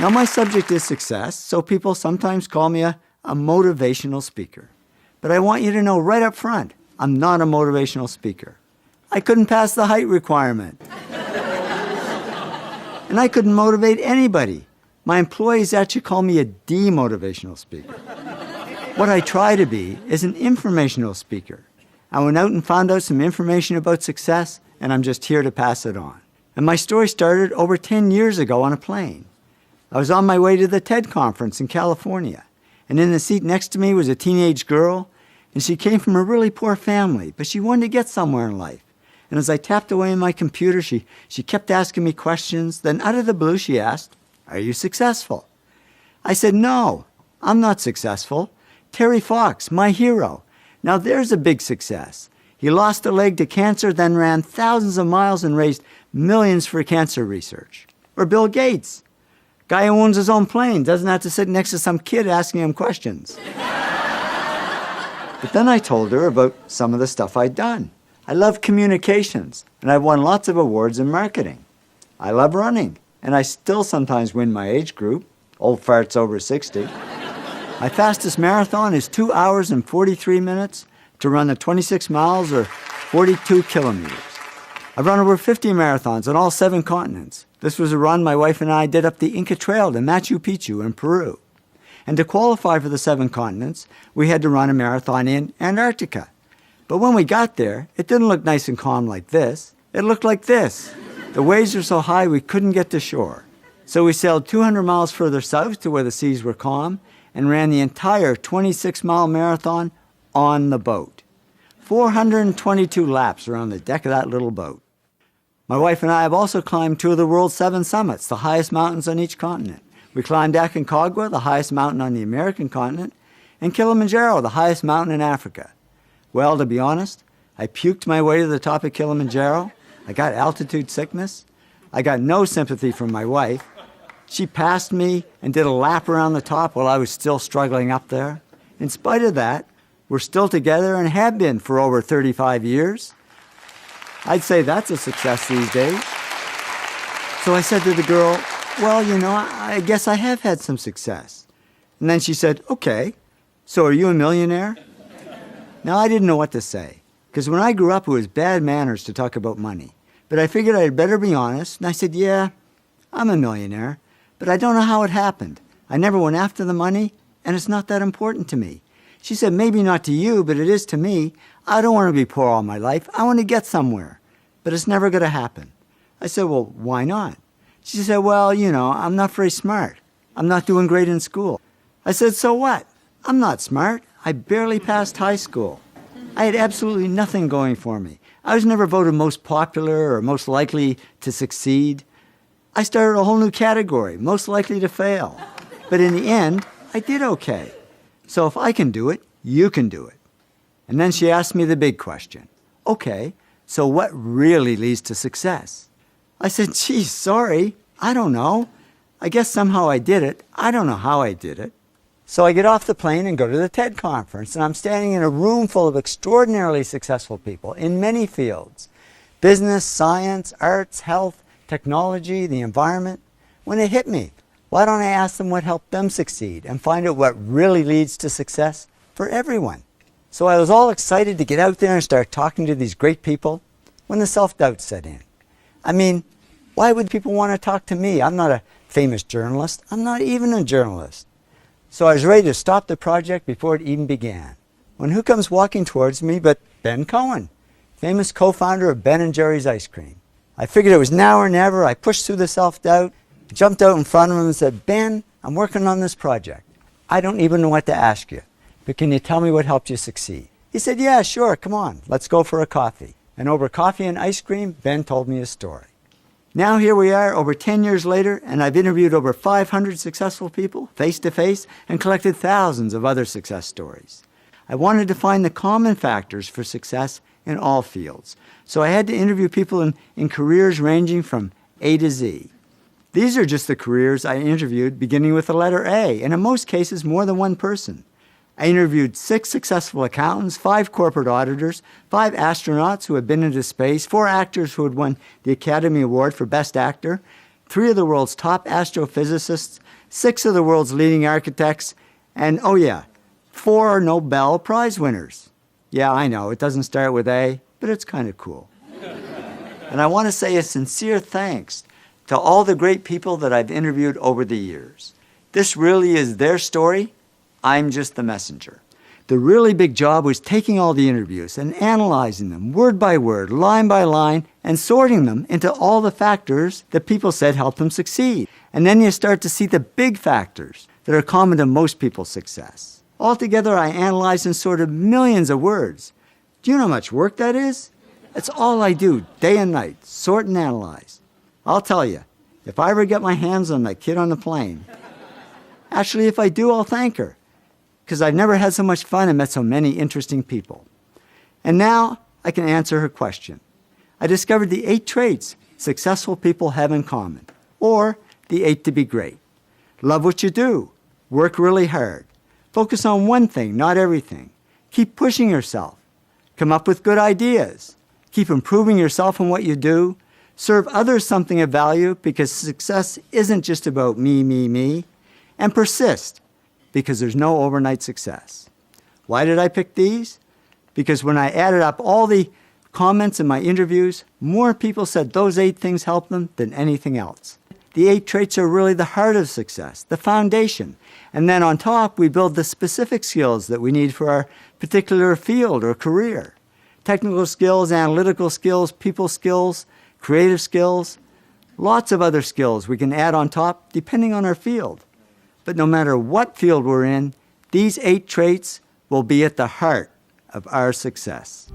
Now, my subject is success, so people sometimes call me a motivational speaker. But I want you to know right up front, I'm not a motivational speaker. I couldn't pass the height requirement. And I couldn't motivate anybody. My employees actually call me a demotivational speaker. What I try to be is an informational speaker. I went out and found out some information about success, and I'm just here to pass it on. And my story started over 10 years ago on a plane. I was on my way to the TED conference in California, and in the seat next to me was a teenage girl, and she came from a really poor family, but she wanted to get somewhere in life. And as I tapped away on my computer, she kept asking me questions. Then out of the blue, she asked, "Are you successful?" I said, "No, I'm not successful. Terry Fox, my hero. Now there's a big success. He lost a leg to cancer, then ran thousands of miles and raised millions for cancer research." Or Bill Gates, guy who owns his own plane, doesn't have to sit next to some kid asking him questions. But then I told her about some of the stuff I'd done. I love communications, and I've won lots of awards in marketing. I love running, and I still sometimes win my age group, old farts over 60. My fastest marathon is 2 hours and 43 minutes to run the 26 miles or 42 kilometers. I've run over 50 marathons on all 7 continents. This was a run my wife and I did up the Inca Trail to Machu Picchu in Peru. And to qualify for the 7 continents, we had to run a marathon in Antarctica. But when we got there, it didn't look nice and calm like this. It looked like this. The waves were so high we couldn't get to shore. So we sailed 200 miles further south to where the seas were calm and ran the entire 26-mile marathon on the boat. 422 laps around the deck of that little boat. My wife and I have also climbed 2 of the world's 7 summits, the highest mountains on each continent. We climbed Aconcagua, the highest mountain on the American continent, and Kilimanjaro, the highest mountain in Africa. Well, to be honest, I puked my way to the top of Kilimanjaro. I got altitude sickness. I got no sympathy from my wife. She passed me and did a lap around the top while I was still struggling up there. In spite of that, we're still together and have been for over 35 years. I'd say that's a success these days. So I said to the girl, "Well, I guess I have had some success." And then she said, "Okay, so are you a millionaire?" Now, I didn't know what to say, because when I grew up, it was bad manners to talk about money. But I figured I'd better be honest, and I said, "Yeah, I'm a millionaire, but I don't know how it happened. I never went after the money, and it's not that important to me." She said, "Maybe not to you, but it is to me. I don't want to be poor all my life. I want to get somewhere, but it's never going to happen." I said, "Well, why not?" She said, "Well, I'm not very smart. I'm not doing great in school." I said, "So what? I'm not smart. I barely passed high school. I had absolutely nothing going for me. I was never voted most popular or most likely to succeed. I started a whole new category, most likely to fail. But in the end, I did okay. So if I can do it, you can do it." And then she asked me the big question. "Okay, so what really leads to success?" I said, "Geez, sorry, I don't know. I guess somehow I did it. I don't know how I did it." So I get off the plane and go to the TED conference, and I'm standing in a room full of extraordinarily successful people in many fields: business, science, arts, health, technology, the environment. When it hit me, why don't I ask them what helped them succeed and find out what really leads to success for everyone? So I was all excited to get out there and start talking to these great people when the self-doubt set in. I mean, why would people want to talk to me? I'm not a famous journalist. I'm not even a journalist. So I was ready to stop the project before it even began. When who comes walking towards me but Ben Cohen, famous co-founder of Ben & Jerry's Ice Cream. I figured it was now or never. I pushed through the self-doubt, jumped out in front of him and said, "Ben, I'm working on this project. I don't even know what to ask you, but can you tell me what helped you succeed?" He said, "Yeah, sure, come on, let's go for a coffee." And over coffee and ice cream, Ben told me his story. Now here we are over 10 years later, and I've interviewed over 500 successful people face-to-face and collected thousands of other success stories. I wanted to find the common factors for success in all fields. So I had to interview people in careers ranging from A to Z. These are just the careers I interviewed, beginning with the letter A, and in most cases more than one person. I interviewed 6 successful accountants, 5 corporate auditors, 5 astronauts who had been into space, 4 actors who had won the Academy Award for Best Actor, 3 of the world's top astrophysicists, 6 of the world's leading architects, and, oh yeah, 4 Nobel Prize winners. Yeah, I know, it doesn't start with A, but it's kind of cool. And I want to say a sincere thanks to all the great people that I've interviewed over the years. This really is their story. I'm just the messenger. The really big job was taking all the interviews and analyzing them word by word, line by line, and sorting them into all the factors that people said helped them succeed. And then you start to see the big factors that are common to most people's success. Altogether, I analyzed and sorted millions of words. Do you know how much work that is? That's all I do, day and night, sort and analyze. I'll tell you, if I ever get my hands on that kid on the plane, actually, if I do, I'll thank her, because I've never had so much fun and met so many interesting people. And now I can answer her question. I discovered the 8 traits successful people have in common, or the 8 to be great. Love what you do. Work really hard. Focus on one thing, not everything. Keep pushing yourself. Come up with good ideas. Keep improving yourself in what you do. Serve others something of value, because success isn't just about me. And persist, because there's no overnight success. Why did I pick these? Because when I added up all the comments in my interviews, more people said those 8 things helped them than anything else. The 8 traits are really the heart of success, the foundation. And then on top, we build the specific skills that we need for our particular field or career. Technical skills, analytical skills, people skills, creative skills, lots of other skills we can add on top depending on our field. But no matter what field we're in, these 8 traits will be at the heart of our success.